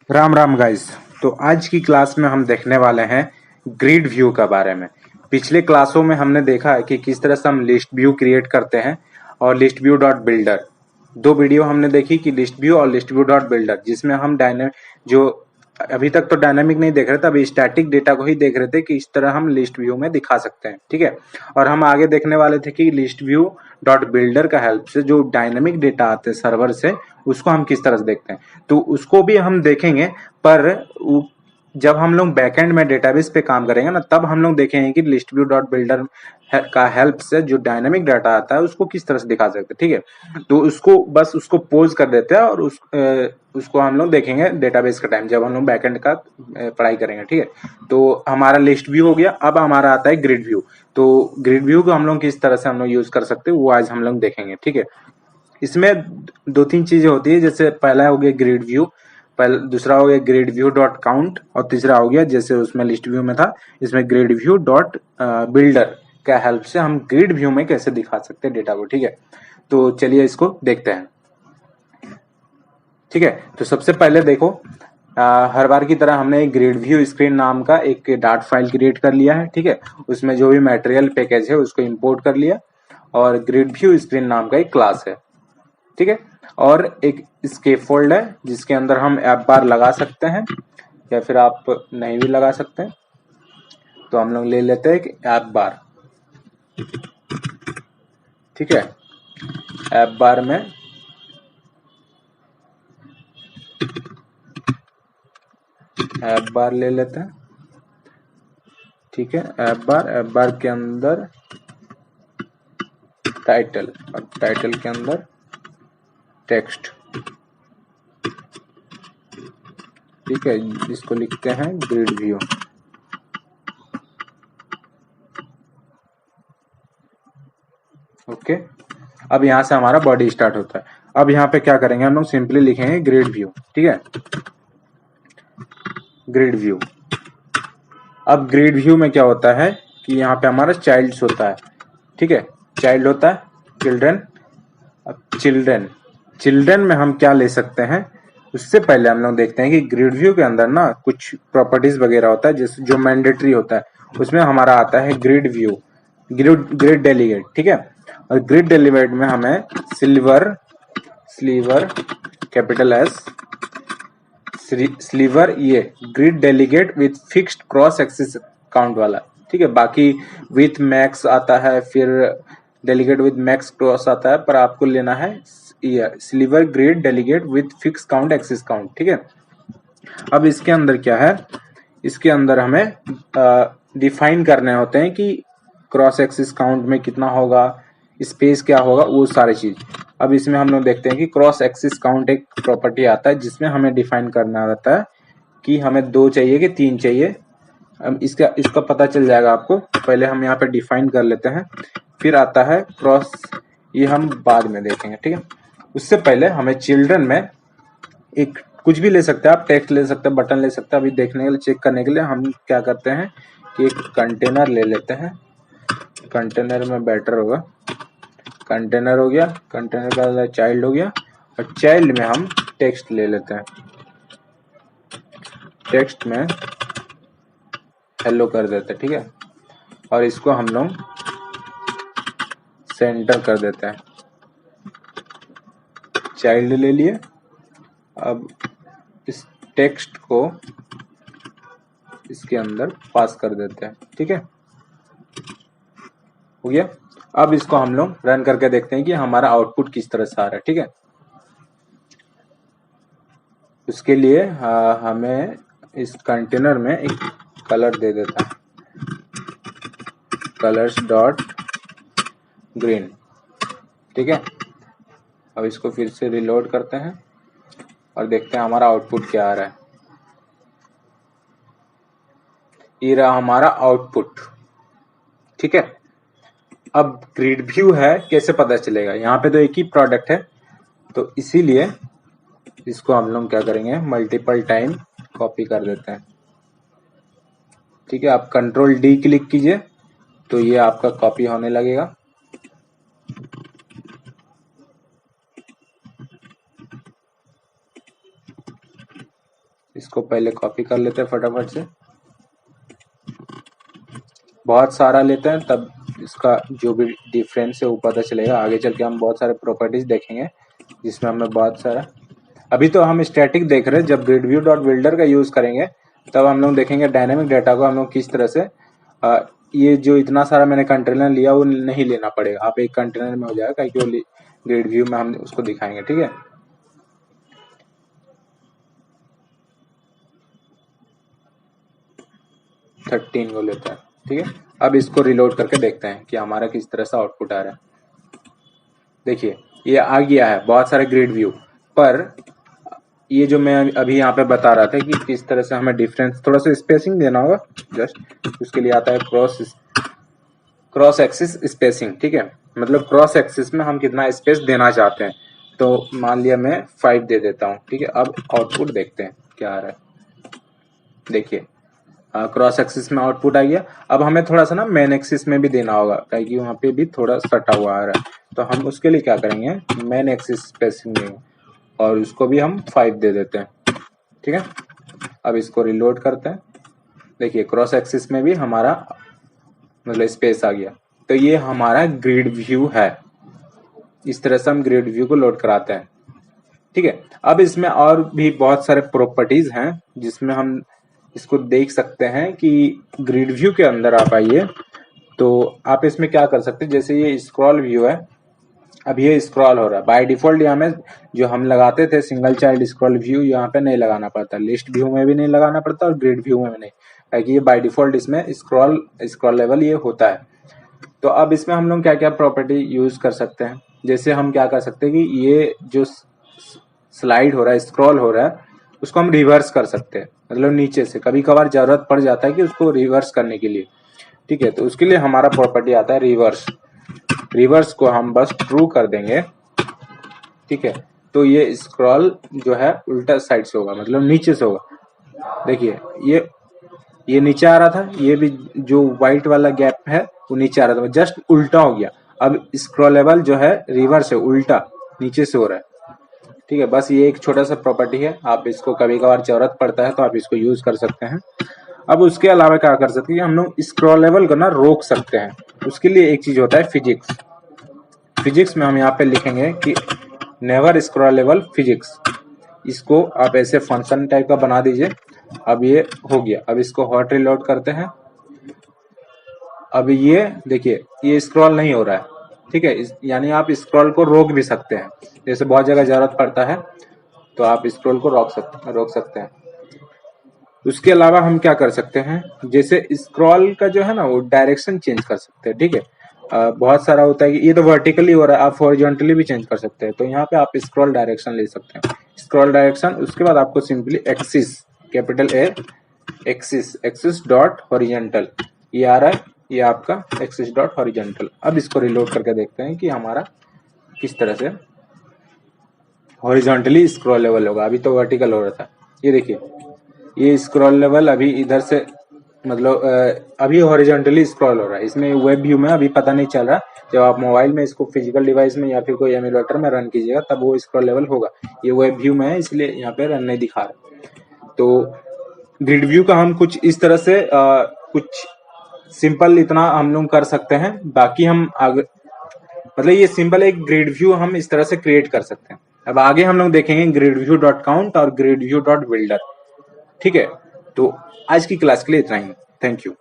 Ram Ram guys. तो आज की क्लास में हम देखने वाले हैं ग्रिड व्यू का बारे में। पिछले क्लासों में हमने देखा है कि किस तरह से हम लिस्ट व्यू क्रिएट करते हैं और लिस्ट व्यू डॉट बिल्डर। दो वीडियो हमने देखी कि लिस्ट व्यू और लिस्ट व्यू डॉट बिल्डर, जिसमें हम डायनेमिक जो अभी तक तो डायनामिक नहीं देख रहे थे, अभी स्टैटिक डेटा को ही देख रहे थे कि इस तरह हम लिस्ट व्यू में दिखा सकते हैं। ठीक है। और हम आगे देखने वाले थे कि लिस्ट व्यू डॉट बिल्डर का हेल्प से जो डायनामिक डेटा आते हैं सर्वर से, उसको हम किस तरह से देखते हैं, तो उसको भी हम देखेंगे। पर जब हम लोग बैकएंड में डेटाबेस पे काम करेंगे ना, तब हम लोग देखेंगे कि लिस्ट व्यू डॉट बिल्डर का हेल्प से जो डायनामिक डाटा आता है उसको किस तरह से दिखा सकते हैं। ठीक है। तो उसको बस उसको पोज कर देते हैं और उसको हम लोग देखेंगे डेटाबेस का टाइम, जब हम लोग बैकएंड का पढ़ाई करेंगे। ठीक है। तो हमारा लिस्ट व्यू हो गया। अब हमारा आता है ग्रिड व्यू। तो ग्रिड व्यू को हम लोग किस तरह से हम लोग यूज कर सकते हैं वो आज हम लोग देखेंगे। ठीक है। इसमें दो तीन चीजें होती है, जैसे पहला हो गया ग्रिड व्यू, दूसरा हो गया ग्रिड व्यू डॉट काउंट, और तीसरा हो गया जैसे उसमें लिस्ट व्यू में था, इसमें ग्रिड व्यू डॉट बिल्डर का हेल्प से हम ग्रिड व्यू में कैसे दिखा सकते हैं डेटा को। ठीक है। तो चलिए इसको देखते हैं। ठीक है। तो सबसे पहले देखो, हर बार की तरह हमने एक ग्रिड व्यू स्क्रीन नाम का एक डाट फाइल क्रिएट कर लिया है। ठीक है। उसमें जो भी मटेरियल पैकेज है उसको इंपोर्ट कर लिया, और ग्रिड व्यू स्क्रीन नाम का एक क्लास है। ठीक है। और एक स्केफोल्ड है जिसके अंदर हम ऐप बार लगा सकते हैं, या फिर आप नहीं भी लगा सकते हैं। तो हम लोग ले लेते हैं कि ऐप बार। ठीक है। ऐप बार में ऐप बार ले लेते हैं। ठीक है। ऐप बार के अंदर टाइटल, और टाइटल के अंदर टेक्स्ट। ठीक है। इसको लिखते हैं ग्रिड व्यू। ओके। अब यहां से हमारा बॉडी स्टार्ट होता है। अब यहाँ पे क्या करेंगे, हम लोग सिंपली लिखेंगे ग्रिड व्यू। ठीक है। Grid view. अब ग्रिड व्यू में क्या होता है कि यहाँ पे हमारा चाइल्ड होता है। ठीक है। चाइल्ड होता है, चिल्ड्रन। अब चिल्ड्रन चिल्ड्रन में हम क्या ले सकते हैं, उससे पहले हम लोग देखते हैं कि ग्रिड व्यू के अंदर ना कुछ प्रॉपर्टीज वगैरह होता है जिस जो मैंडेटरी होता है। उसमें हमारा आता है ग्रिड व्यू, ग्रिड डेलीगेट। ठीक है। और ग्रिड डेलीगेट में हमें सिल्वर स्लीवर कैपिटल एस स्लीवर, ये grid delegate with fixed cross axis count वाला। ठीक है। बाकी विथ मैक्स आता है, फिर डेलीगेट विथ मैक्स क्रॉस आता है, पर आपको लेना है ये sliver grid delegate with fix count axis count. ठीक है। अब इसके अंदर क्या है, इसके अंदर हमें डिफाइन करने होते हैं कि क्रॉस एक्सिस काउंट में कितना होगा, स्पेस क्या होगा, वो सारी चीज। अब इसमें हम लोग देखते हैं कि क्रॉस एक्सिस काउंट एक प्रॉपर्टी आता है जिसमें हमें डिफाइन करना रहता है कि हमें 2 चाहिए कि 3 चाहिए। अब इसका इसका पता चल जाएगा आपको। पहले हम यहाँ पे डिफाइन कर लेते हैं, फिर आता है क्रॉस, ये हम बाद में देखेंगे। ठीक है। उससे पहले हमें चिल्ड्रन में एक कुछ भी ले सकते हैं आप, टेक्स्ट ले सकते हैं, बटन ले सकते हैं। अभी देखने के लिए, चेक करने के लिए हम क्या करते हैं कि एक कंटेनर ले लेते हैं। कंटेनर में बेटर होगा। कंटेनर हो गया, कंटेनर का चाइल्ड हो गया, और चाइल्ड में हम टेक्स्ट ले लेते हैं। टेक्स्ट में हेलो कर देते हैं। ठीक है। और इसको हम लोग सेंटर कर देते हैं। चाइल्ड ले लिए। अब इस टेक्स्ट को इसके अंदर पास कर देते हैं। ठीक है। हो गया। अब इसको हम लोग रन करके देखते हैं कि हमारा आउटपुट किस तरह से आ रहा है। ठीक है। उसके लिए हमें इस कंटेनर में एक कलर दे देता है, कलर्स डॉट ग्रीन। ठीक है। अब इसको फिर से रिलोड करते हैं और देखते हैं हमारा आउटपुट क्या आ रहा है। ये रहा हमारा आउटपुट। ठीक है। अब ग्रिड व्यू है, कैसे पता चलेगा, यहाँ पे तो एक ही प्रोडक्ट है, तो इसीलिए इसको हम लोग क्या करेंगे, मल्टीपल टाइम कॉपी कर देते हैं। ठीक है। आप कंट्रोल डी क्लिक कीजिए तो ये आपका कॉपी होने लगेगा। इसको पहले कॉपी कर लेते हैं फटाफट से, बहुत सारा लेते हैं तब इसका जो भी डिफरेंस है वो पता चलेगा। आगे चल के हम बहुत सारे प्रॉपर्टीज देखेंगे जिसमें हमें बहुत सारा, अभी तो हम स्टैटिक देख रहे हैं, जब ग्रिड व्यू डॉट बिल्डर का यूज करेंगे तब हम लोग देखेंगे डायनेमिक डाटा को हम लोग किस तरह से ये जो इतना सारा मैंने कंटेनर लिया वो नहीं लेना पड़ेगा, आप एक कंटेनर में हो जाएगा क्योंकि ग्रिड व्यू में हम उसको दिखाएंगे। ठीक है, थर्टीन को लेते हैं। ठीक है, अब इसको रिलोड करके देखते हैं कि हमारा किस तरह से आउटपुट आ रहा है। देखिए ये आ गया है बहुत सारे ग्रिड व्यू, पर ये जो मैं अभी यहाँ पे बता रहा था कि किस तरह से हमें डिफरेंस, थोड़ा सा स्पेसिंग देना होगा जस्ट, उसके लिए आता है क्रॉस एक्सिस स्पेसिंग। ठीक है, मतलब क्रॉस एक्सिस में हम कितना स्पेस देना चाहते हैं, तो मान लिया मैं 5 दे देता हूँ। ठीक है, अब आउटपुट देखते हैं क्या आ रहा है। देखिए क्रॉस एक्सिस में आउटपुट आ गया। अब हमें थोड़ा सा ना मेन एक्सिस में भी देना होगा क्योंकि वहाँ पे भी थोड़ा सटा हुआ आ रहा है, तो हम उसके लिए क्या करेंगे, मेन एक्सिस स्पेसिंग देंगे और उसको भी हम 5 दे देते हैं। ठीक है, अब इसको रिलोड करते हैं। देखिए क्रॉस एक्सिस में भी हमारा मतलब स्पेस आ गया, तो ये हमारा ग्रिड व्यू है। इस तरह से हम ग्रिड व्यू को लोड कराते हैं। ठीक है, अब इसमें और भी बहुत सारे प्रॉपर्टीज हैं जिसमें हम इसको देख सकते हैं कि ग्रिड व्यू के अंदर आप आइए तो आप इसमें क्या कर सकते हैं, जैसे ये स्क्रॉल व्यू है, अब ये स्क्रॉल हो रहा है बाय डिफॉल्ट। यहाँ में जो हम लगाते थे सिंगल चाइल्ड स्क्रॉल व्यू, यहाँ पे नहीं लगाना पड़ता, लिस्ट व्यू में भी नहीं लगाना पड़ता और ग्रिड व्यू में भी नहीं, क्योंकि ये बाय डिफॉल्ट इसमें स्क्रॉल लेवल ये होता है। तो अब इसमें हम लोग क्या क्या प्रॉपर्टी यूज कर सकते हैं, जैसे हम क्या कर सकते हैं कि ये जो स्लाइड हो रहा है, स्क्रॉल हो रहा है, उसको हम रिवर्स कर सकते हैं, मतलब नीचे से कभी कभार जरूरत पड़ जाता है कि उसको रिवर्स करने के लिए। ठीक है, तो उसके लिए हमारा प्रॉपर्टी आता है रिवर्स। रिवर्स को हम बस ट्रू कर देंगे। ठीक है, तो ये स्क्रॉल जो है उल्टा साइड से होगा, मतलब नीचे से होगा। देखिए ये नीचे आ रहा था, ये भी जो व्हाइट वाला गैप है वो नीचे आ रहा था, जस्ट उल्टा हो गया। अब स्क्रॉलेबल जो है रिवर्स है, उल्टा नीचे से हो रहा है। ठीक है, बस ये एक छोटा सा प्रॉपर्टी है, आप इसको कभी कभार जरूरत पड़ता है तो आप इसको यूज कर सकते हैं। अब उसके अलावा क्या कर सकते हैं, हम लोग स्क्रॉलेबल को ना रोक सकते हैं। उसके लिए एक चीज होता है फिजिक्स। फिजिक्स में हम यहाँ पे लिखेंगे कि नेवर स्क्रॉलेबल फिजिक्स, इसको आप ऐसे फंक्शन टाइप का बना दीजिए। अब ये हो गया, अब इसको हॉट रिलोड करते हैं। अब ये देखिए ये स्क्रॉल नहीं हो रहा है। ठीक है, यानी आप स्क्रॉल को रोक भी सकते हैं, जैसे बहुत जगह जरूरत पड़ता है तो आप स्क्रॉल को रोक सकते हैं। उसके अलावा हम क्या कर सकते हैं, जैसे स्क्रॉल का जो है ना वो डायरेक्शन चेंज कर सकते हैं। ठीक है, बहुत सारा होता है कि ये तो वर्टिकली हो रहा है, आप हॉरिजॉन्टली भी चेंज कर सकते हैं, तो यहाँ पे आप स्क्रॉल डायरेक्शन ले सकते हैं। स्क्रॉल डायरेक्शन, उसके बाद आपको simply axis, capital A axis dot horizontal, ये आ रहा है, ये आपका एक्सिस डॉट हॉरिजॉन्टल। अब इसको रिलोड करके देखते हैं कि हमारा किस तरह से हॉरिजॉन्टली स्क्रॉल लेवल होगा। अभी तो वर्टिकल हो रहा था, ये देखिए ये स्क्रॉल लेवल अभी इधर से मतलब अभी हॉरिजॉन्टली स्क्रॉल हो रहा है। इसमें वेब व्यू में अभी पता नहीं चल रहा, जब आप मोबाइल में इसको फिजिकल डिवाइस में या फिर कोई एमुलेटर में रन कीजिएगा तब वो स्क्रॉल लेवल होगा। ये वेब व्यू में है इसलिए यहाँ पे रन नहीं दिखा रहा। तो ग्रिड व्यू का हम कुछ इस तरह से कुछ सिंपल इतना हम लोग कर सकते हैं। बाकी हम आगे मतलब ये सिंपल एक ग्रिड व्यू हम इस तरह से क्रिएट कर सकते हैं। अब आगे हम लोग देखेंगे ग्रिड व्यू डॉट काउंट और ग्रिड व्यू डॉट बिल्डर। ठीक है, तो आज की क्लास के लिए इतना ही। Thank you.